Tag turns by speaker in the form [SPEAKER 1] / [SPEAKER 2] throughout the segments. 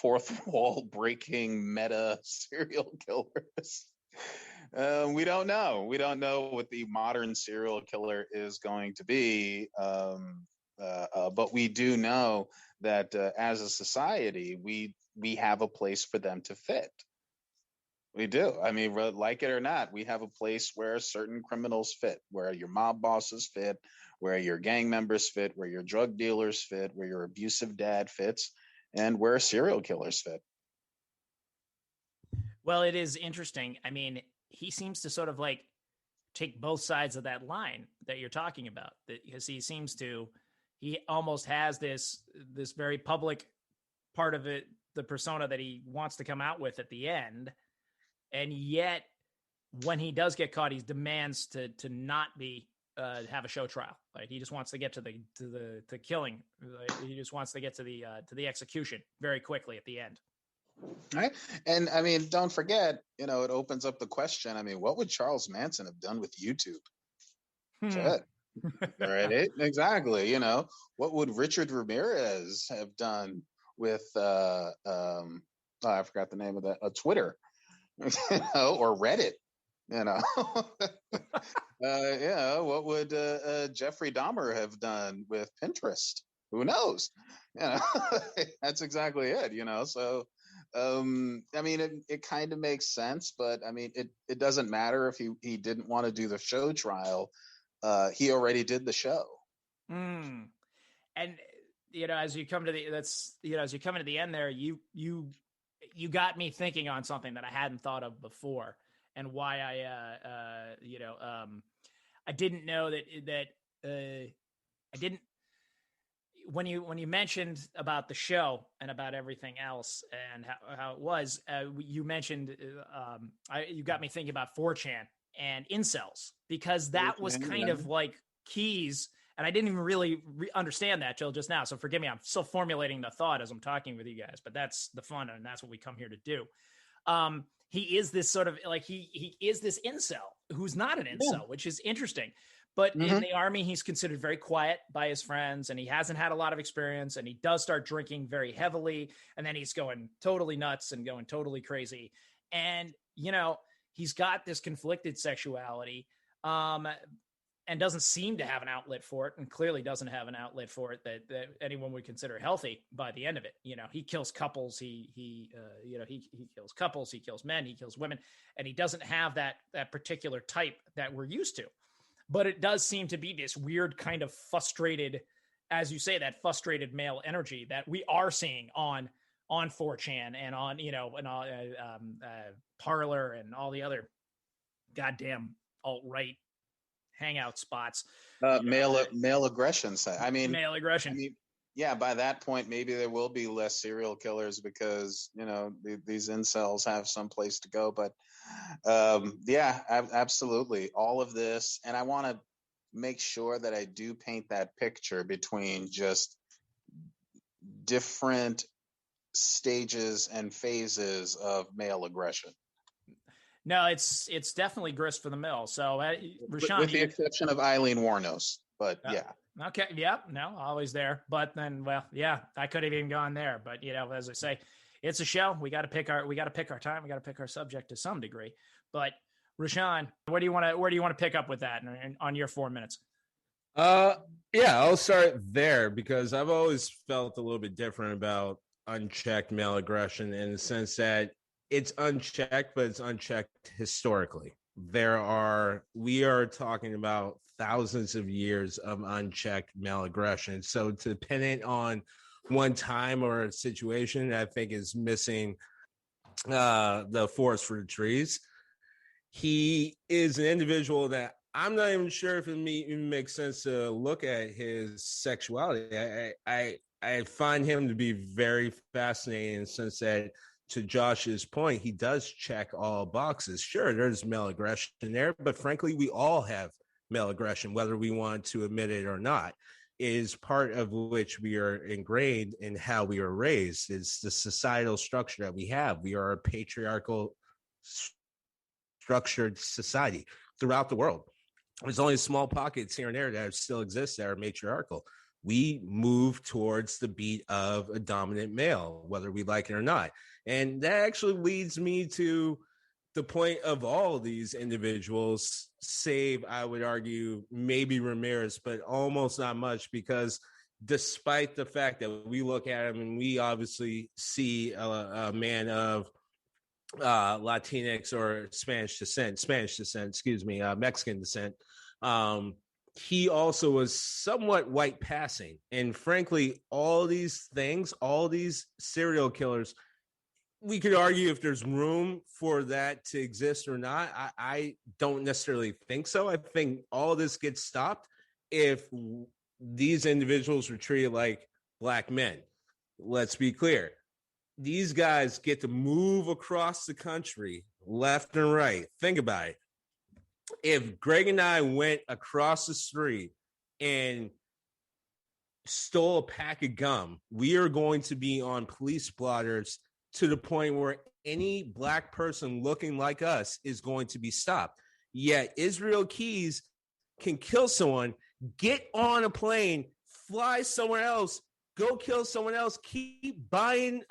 [SPEAKER 1] fourth wall breaking meta serial killers. We don't know. We don't know what the modern serial killer is going to be. But we do know that as a society, we have a place for them to fit. We do. I mean, like it or not, we have a place where certain criminals fit, where your mob bosses fit, where your gang members fit, where your drug dealers fit, where your abusive dad fits, and where serial killers fit.
[SPEAKER 2] Well, it is interesting. I mean, he seems to sort of like take both sides of that line that you're talking about, because he almost has this very public part of it, the persona that he wants to come out with at the end. And yet when he does get caught, he demands to not be have a show trial. Like, he just wants to get to the killing. He just wants to get to the execution very quickly at the end.
[SPEAKER 1] Right. And I mean, don't forget, it opens up the question. I mean, what would Charles Manson have done with YouTube? Shit. Right. Exactly. What would Richard Ramirez have done with I forgot the name of that, Twitter, or Reddit, what would Jeffrey Dahmer have done with Pinterest? Who knows? That's exactly it. So I mean, it kind of makes sense, but I mean, it doesn't matter if he didn't want to do the show trial. He already did the show.
[SPEAKER 2] And as you come to the end there, you got me thinking on something that I hadn't thought of before, and why I didn't know that I didn't. When you mentioned about the show and about everything else and how it was, you mentioned you got me thinking about 4chan and incels, because that was kind of like keys. And I didn't even really understand that till just now. So forgive me. I'm still formulating the thought as I'm talking with you guys, but that's the fun. And that's what we come here to do. He is this sort of like, he is this incel who's not an incel, which is interesting. But in the army, he's considered very quiet by his friends, and he hasn't had a lot of experience, and he does start drinking very heavily. And then he's going totally nuts and going totally crazy. And, he's got this conflicted sexuality, and doesn't seem to have an outlet for it, and clearly doesn't have an outlet for it that anyone would consider healthy by the end of it. He kills couples. He kills couples, he kills men, he kills women, and he doesn't have that particular type that we're used to. But it does seem to be this weird kind of frustrated, as you say, that frustrated male energy that we are seeing on 4chan and on, Parler and all the other goddamn alt-right hangout spots.
[SPEAKER 1] Male aggression. I mean,
[SPEAKER 2] male aggression.
[SPEAKER 1] I mean, yeah, by that point, maybe there will be less serial killers because, these incels have some place to go. But yeah, absolutely. All of this. And I want to make sure that I do paint that picture between just different stages and phases of male aggression.
[SPEAKER 2] No, it's definitely grist for the mill. So, Rashawn,
[SPEAKER 1] with the exception of Eileen Warnos, but yeah.
[SPEAKER 2] Okay. Yeah. No, always there. But then, well, yeah, I could have even gone there. But as I say, it's a show. We got to pick our time. We got to pick our subject to some degree. But Rashawn, where do you want to pick up with that on your 4 minutes?
[SPEAKER 3] Yeah, I'll start there because I've always felt a little bit different about unchecked male aggression in the sense that it's unchecked, but it's unchecked historically. We are talking about thousands of years of unchecked male aggression. So dependent on one time or a situation, I think is missing the forest for the trees. He is an individual that I'm not even sure if it even makes sense to look at his sexuality. I find him to be very fascinating in the sense that, to Josh's point, he does check all boxes. Sure, there's male aggression there, but frankly, we all have male aggression, whether we want to admit it or not. Is part of which we are ingrained in how we are raised. It's the societal structure that we have. We are a patriarchal structured society throughout the world. There's only small pockets here and there that still exist that are matriarchal. we move towards the beat of a dominant male, whether we like it or not. And that actually leads me to the point of all of these individuals, save, I would argue, maybe Ramirez, but almost not much, because despite the fact that we look at him and we obviously see a man of Latinx or Mexican descent, he also was somewhat white passing. And frankly, all these things, all these serial killers, we could argue if there's room for that to exist or not. I don't necessarily think so. I think all this gets stopped if these individuals were treated like black men. Let's be clear. These guys get to move across the country left and right. Think about it. If Greg and I went across the street and stole a pack of gum, we are going to be on police blotters to the point where any black person looking like us is going to be stopped. Yet Israel Keys can kill someone, get on a plane, fly somewhere else, go kill someone else, keep buying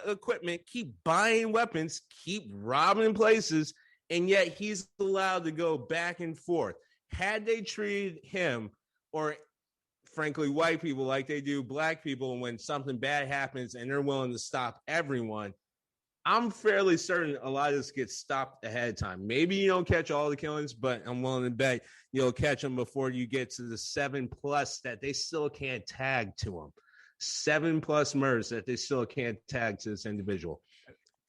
[SPEAKER 3] equipment, keep buying weapons, keep robbing places, and yet he's allowed to go back and forth. Had they treated him, or frankly, white people like they do black people, when something bad happens and they're willing to stop everyone, I'm fairly certain a lot of this gets stopped ahead of time. Maybe you don't catch all the killings, but I'm willing to bet you'll catch them before you get to the 7+ that they still can't tag to them. 7+ murders that they still can't tag to this individual.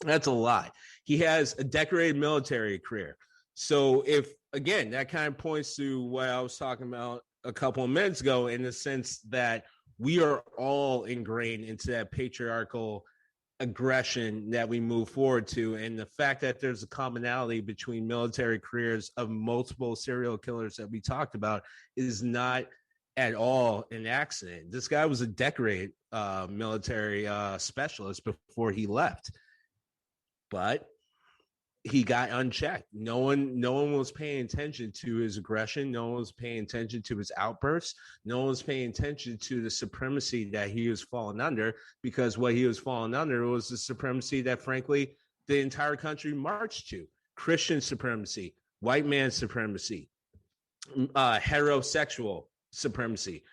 [SPEAKER 3] That's a lot. He has a decorated military career. So if, again, that kind of points to what I was talking about a couple of minutes ago, in the sense that we are all ingrained into that patriarchal aggression that we move forward to. And the fact that there's a commonality between military careers of multiple serial killers that we talked about is not at all an accident. This guy was a decorated military specialist before he left, but he got unchecked. No one was paying attention to his aggression. No one was paying attention to his outbursts. No one was paying attention to the supremacy that he was falling under, because what he was falling under was the supremacy that, frankly, the entire country marched to: Christian supremacy, white man supremacy, heterosexual supremacy.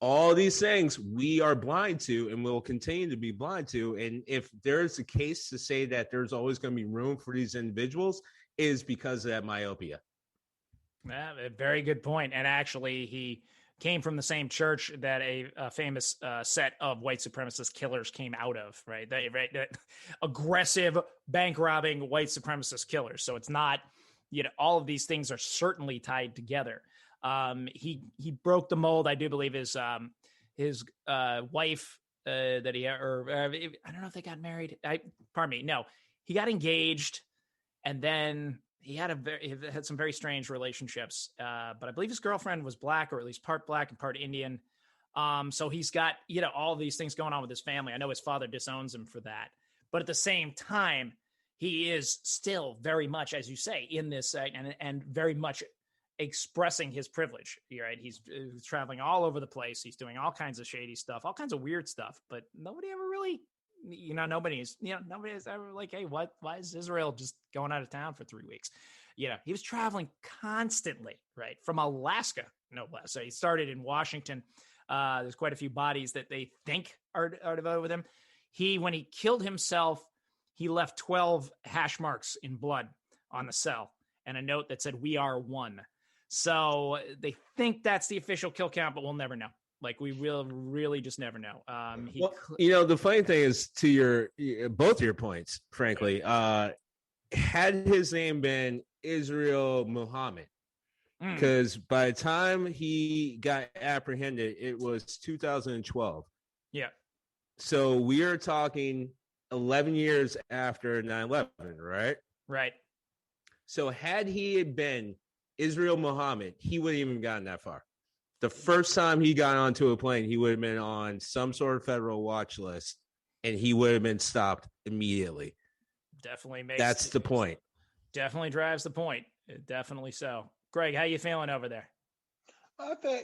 [SPEAKER 3] All these things we are blind to and will continue to be blind to. And if there's a case to say that there's always going to be room for these individuals, is because of that myopia.
[SPEAKER 2] Yeah, a very good point. And actually, he came from the same church that a famous set of white supremacist killers came out of, right? Aggressive, bank robbing white supremacist killers. So it's not, all of these things are certainly tied together. He broke the mold. I do believe his wife that he, or I don't know if they got married. No, he got engaged, and then he had some very strange relationships. But I believe his girlfriend was black, or at least part black and part Indian. So he's got all these things going on with his family. I know his father disowns him for that, but at the same time, he is still very much, as you say, in this and very much expressing his privilege, right? He's traveling all over the place. He's doing all kinds of shady stuff, all kinds of weird stuff, but nobody ever really, nobody's ever like, hey, why is Israel just going out of town for 3 weeks? He was traveling constantly, right? From Alaska, no less. So he started in Washington. There's quite a few bodies that they think are devoted with him. When he killed himself, he left 12 hash marks in blood on the cell and a note that said, "We are one." So they think that's the official kill count, but we'll never know. Like, we will really just never know.
[SPEAKER 3] The funny thing is, to both your points, frankly, had his name been Israel Muhammad, because by the time he got apprehended, it was 2012.
[SPEAKER 2] Yeah.
[SPEAKER 3] So we are talking 11 years after 9/11, right?
[SPEAKER 2] Right.
[SPEAKER 3] So had he been Israel Muhammad, he wouldn't even gotten that far. The first time he got onto a plane, he would have been on some sort of federal watch list, and he would have been stopped immediately.
[SPEAKER 2] Definitely makes.
[SPEAKER 3] That's the point.
[SPEAKER 2] Definitely drives the point. Definitely so. Greg, how you feeling over there?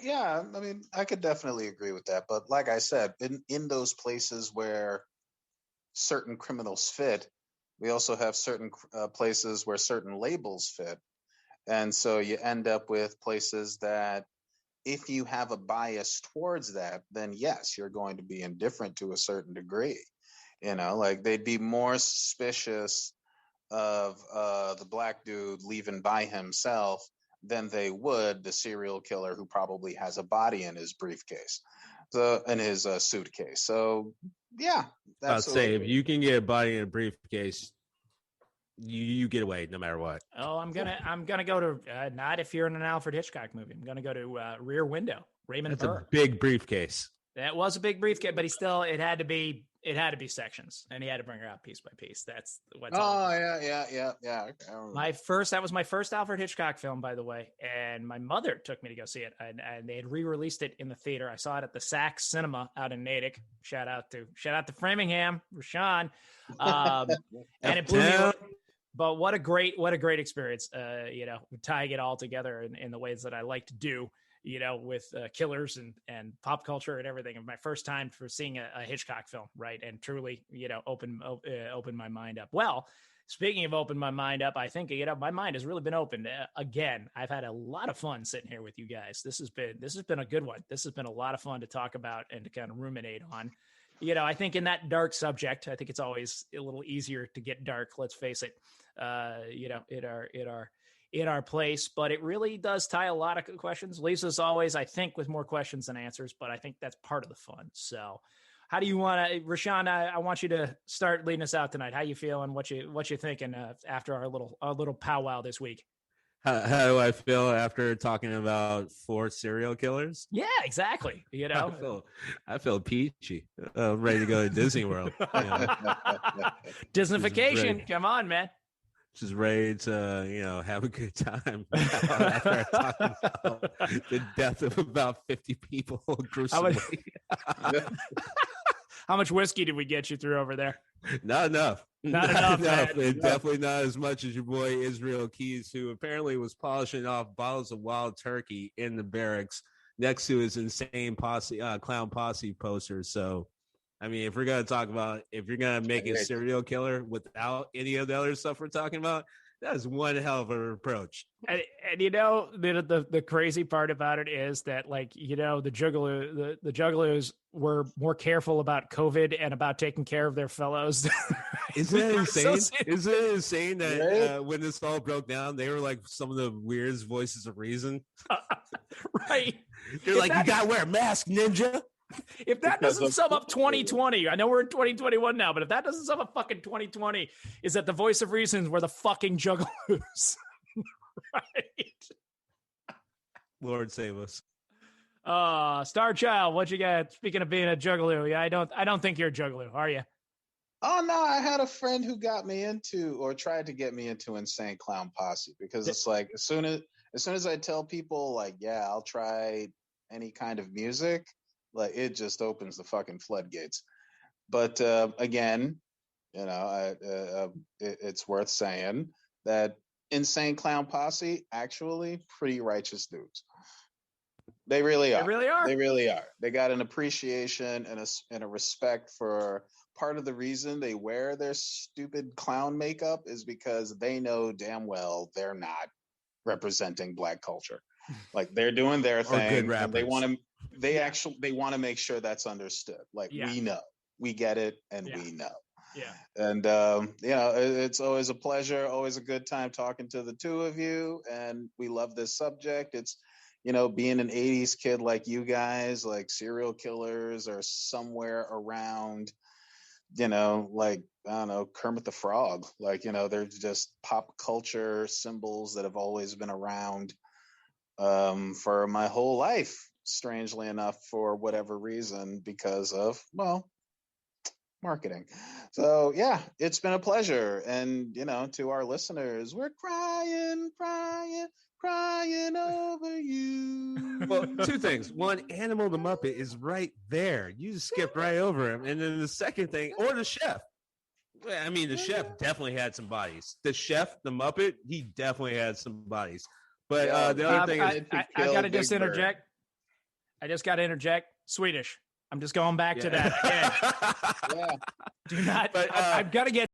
[SPEAKER 1] Yeah, I mean, I could definitely agree with that. But like I said, in those places where certain criminals fit, we also have certain places where certain labels fit. And so you end up with places that if you have a bias towards that, then yes, you're going to be indifferent to a certain degree. Like they'd be more suspicious of the black dude leaving by himself than they would the serial killer who probably has a body in his briefcase, in his suitcase. So yeah,
[SPEAKER 3] I'd say
[SPEAKER 1] absolutely.
[SPEAKER 3] if you can get a body in a briefcase, you get away no matter what.
[SPEAKER 2] Oh, I'm gonna go to not if you're in an Alfred Hitchcock movie. I'm gonna go to Rear Window. Raymond
[SPEAKER 3] That's
[SPEAKER 2] Burr.
[SPEAKER 3] a big briefcase.
[SPEAKER 2] That was a big briefcase, but it had to be sections, and he had to bring her out piece by piece. That's what's.
[SPEAKER 1] Oh yeah.
[SPEAKER 2] That was my first Alfred Hitchcock film, by the way, and my mother took me to go see it, and they had re-released it in the theater. I saw it at the Sax Cinema out in Natick. Shout out to Framingham, Rashawn, and it blew me away. But what a great experience, tying it all together in the ways that I like to do, with killers and pop culture and everything. My first time for seeing a Hitchcock film, right? And truly, open my mind up. Well, speaking of open my mind up, I think, my mind has really been opened again. I've had a lot of fun sitting here with you guys. This has been a good one. This has been a lot of fun to talk about and to kind of ruminate on. I think in that dark subject, I think it's always a little easier to get dark. Let's face it, in our place, but it really does tie a lot of questions. Lisa's always, I think, with more questions than answers, but I think that's part of the fun. So how do you want to, Rashawn, I want you to start leading us out tonight. How you feeling? What you thinking after our little powwow this week?
[SPEAKER 3] How do I feel after talking about 4 serial killers?
[SPEAKER 2] Yeah, exactly.
[SPEAKER 3] I feel peachy. Ready to go to Disney World.
[SPEAKER 2] Disneyfication. Come on, man.
[SPEAKER 3] Just ready to, have a good time. After talking about the death of about 50 people gruesomely.
[SPEAKER 2] How much whiskey did we get you through over there?
[SPEAKER 3] Not enough.
[SPEAKER 2] Not enough.
[SPEAKER 3] And definitely not as much as your boy Israel Keys, who apparently was polishing off bottles of wild turkey in the barracks next to his insane clown posse poster. So, I mean, if you're going to make a serial killer without any of the other stuff we're talking about, that is one hell of an approach.
[SPEAKER 2] And the crazy part about it is that, like, the juggalos were more careful about COVID and about taking care of their fellows.
[SPEAKER 3] Isn't that insane? Isn't it insane that when this all broke down, they were like some of the weirdest voices of reason?
[SPEAKER 2] Right.
[SPEAKER 3] They're like, you gotta wear a mask, ninja.
[SPEAKER 2] If that doesn't sum up 2020, I know we're in 2021 now, but if that doesn't sum up fucking 2020, is that the voice of reasons were the fucking juggalos. Right.
[SPEAKER 3] Lord save us.
[SPEAKER 2] Star Child, what you got? Speaking of being a juggalo, yeah, I don't think you're a juggalo, are you?
[SPEAKER 1] Oh no, I had a friend who got me into, or tried to get me into, Insane Clown Posse, because it's like as soon as I tell people, like, yeah, I'll try any kind of music, like, it just opens the fucking floodgates. But again, it's worth saying that Insane Clown Posse actually pretty righteous dudes. They really are.
[SPEAKER 2] They really are.
[SPEAKER 1] They really are. They got an appreciation and a respect for. Part of the reason they wear their stupid clown makeup is because they know damn well they're not representing Black culture. Like, they're doing their thing, and they want to make sure that's understood. Like, we know, we get it, and we know.
[SPEAKER 2] Yeah.
[SPEAKER 1] And it's always a pleasure, always a good time talking to the two of you, and we love this subject. It's being an 80s kid like you guys, like, serial killers are somewhere around, like, I don't know, Kermit the Frog. Like, they're just pop culture symbols that have always been around for my whole life, strangely enough, for whatever reason, because of, well, marketing. So yeah, it's been a pleasure. And to our listeners, we're crying over you.
[SPEAKER 3] Well, 2 things. One, Hannibal the Muppet is right there. You just skipped right over him. And then the second thing, or the chef. I mean, the chef definitely had some bodies. The chef, the Muppet, he definitely had some bodies. But the other thing is,
[SPEAKER 2] I got to just interject. I just got to interject. Swedish. I'm just going back to that again.
[SPEAKER 1] Yeah.
[SPEAKER 2] Do not.
[SPEAKER 3] But,
[SPEAKER 2] I've got to get